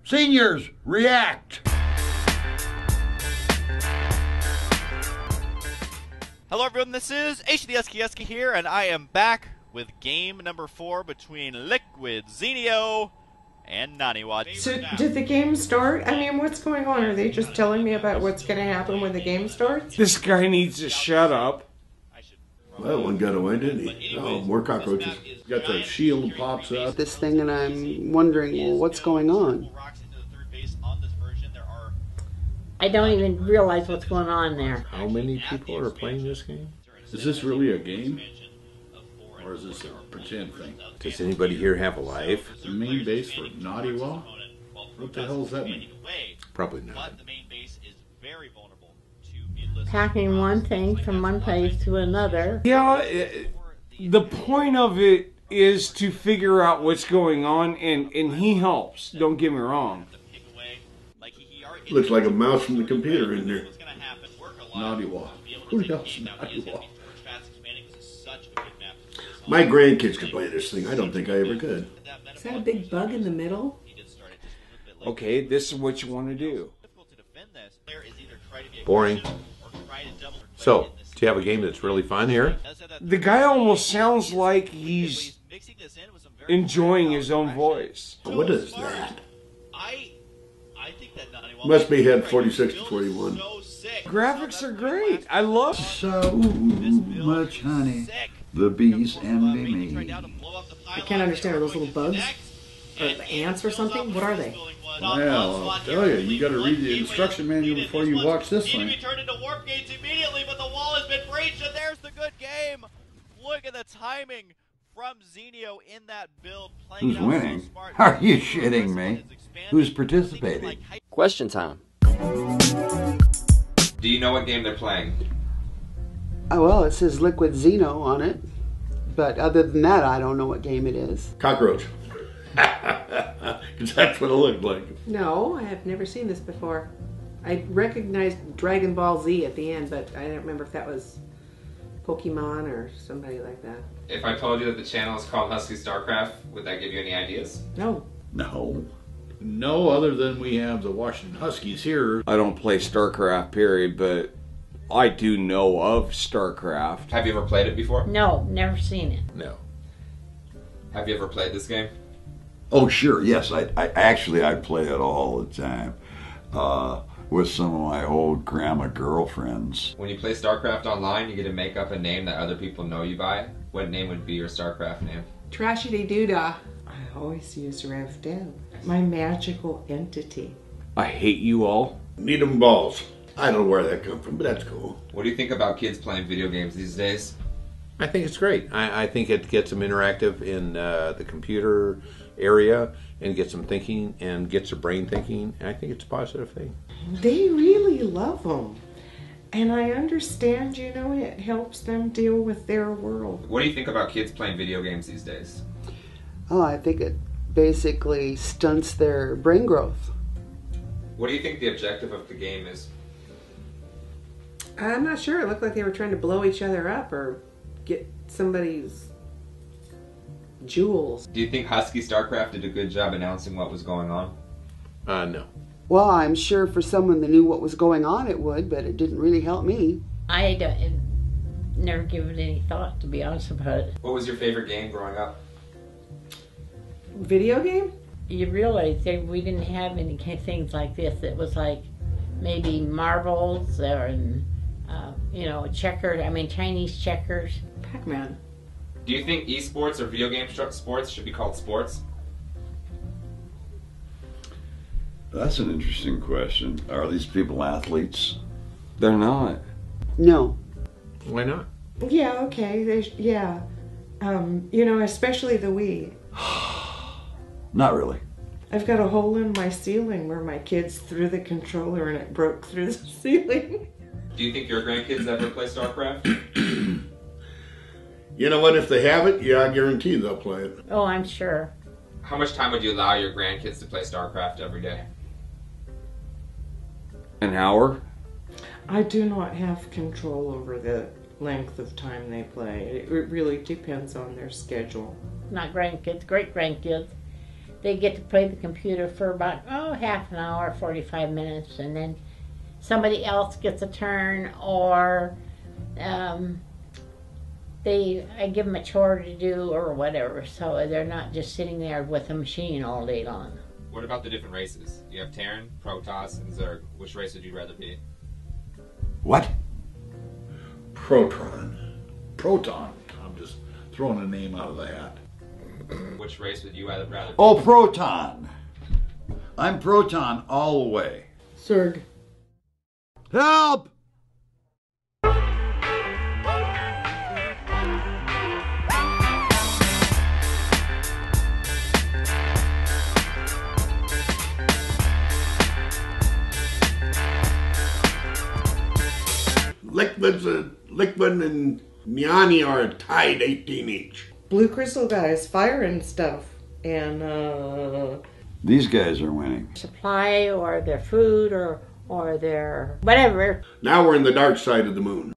Seniors, react! Hello everyone, this is HuskyStarcraft here, and I am back with game number 4 between Liquid, Zenio, and Naniwa. So, did the game start? I mean, what's going on? Are they just telling me about what's going to happen when the game starts? This guy needs to shut up. Well, one got away, didn't he? Oh, more cockroaches. Got the shield pops up. This thing, and I'm wondering, well, what's going on? I don't even realize what's going on there. How many people are playing this game? Is this really a game? Or is this a pretend thing? Does anybody here have a life? The main base for Naniwa? What the hell does that mean? Probably not. Packing one thing from one place to another. Yeah, the point of it is to figure out what's going on, and he helps. Don't get me wrong. Looks like a mouse from the computer in there. Naniwa. Who the hell's Naniwa? My grandkids could play this thing. I don't think I ever could. Is that a big bug in the middle? Okay, this is what you want to do. Boring. So, do you have a game that's really fun here? The guy almost sounds like he's enjoying his own voice. What is that? Must be head 46 to 41. Graphics are great. I love So much honey, the bees envy me. I can't understand. Are those little bugs? Or ants or something? What are they? Well, I'll tell you, you got to read the instruction manual before you watch this thing. Need to be turned into warp gates immediately, but the wall has been breached, and there's the good game. Look at the timing from Zenio in that build. Who's winning? Are you shitting me? Who's participating? Question time. Do you know what game they're playing? Oh, well, it says Liquid Zenio on it. But other than that, I don't know what game it is. Cockroach. Because that's what it looked like. No, I have never seen this before. I recognized Dragon Ball Z at the end, but I don't remember if that was Pokemon or somebody like that. If I told you that the channel is called HuskyStarcraft, would that give you any ideas? No. No. No, other than we have the Washington Huskies here. I don't play StarCraft, period, but I do know of StarCraft. Have you ever played it before? No, never seen it. No. Have you ever played this game? Oh, sure. Yes, I play it all the time with some of my old grandma girlfriends. When you play StarCraft online, you get to make up a name that other people know you by. What name would be your StarCraft name? Trashity-doo-dah. I always use Rev Deb. My magical entity. I hate you all. Need 'em balls. I don't know where that come from, but that's cool. What do you think about kids playing video games these days? I think it's great. I think it gets them interactive in the computer area and gets them thinking and gets their brain thinking. And I think it's a positive thing. They really love them. And I understand, you know, it helps them deal with their world. What do you think about kids playing video games these days? Oh, I think it basically stunts their brain growth. What do you think the objective of the game is? I'm not sure. It looked like they were trying to blow each other up or get somebody's jewels. Do you think HuskyStarcraft did a good job announcing what was going on? No. Well, I'm sure for someone that knew what was going on it would, but it didn't really help me. I never given any thought, to be honest about it. What was your favorite game growing up? Video game? You realize that we didn't have any things like this. It was like maybe marbles or, you know, checkers. I mean, Chinese checkers. Pac-Man. Do you think esports or video game sports should be called sports? That's an interesting question. Are these people athletes? They're not. No. Why not? Yeah, okay. Yeah. You know, especially the Wii. Not really. I've got a hole in my ceiling where my kids threw the controller and it broke through the ceiling. Do you think your grandkids ever play StarCraft? You know what? If they have it, yeah, I guarantee they'll play it. Oh, I'm sure. How much time would you allow your grandkids to play StarCraft every day? An hour? I do not have control over the length of time they play. It really depends on their schedule. Not grandkids, great grandkids. they get to play the computer for about, half an hour, 45 minutes, and then somebody else gets a turn, or I give them a chore to do or whatever, so they're not just sitting there with a machine all day long. What about the different races? You have Terran, Protoss, and Zerg. Which race would you rather be? What? Proton. I'm just throwing a name out of the hat. Which race would you rather be? Oh, Proton. I'm Proton all the way. Zerg. Help! Liquid and Naniwa are tied 18 each. Blue Crystal guys, fire and stuff. And, These guys are winning. Supply, or their food, or their whatever. Now we're in the dark side of the moon.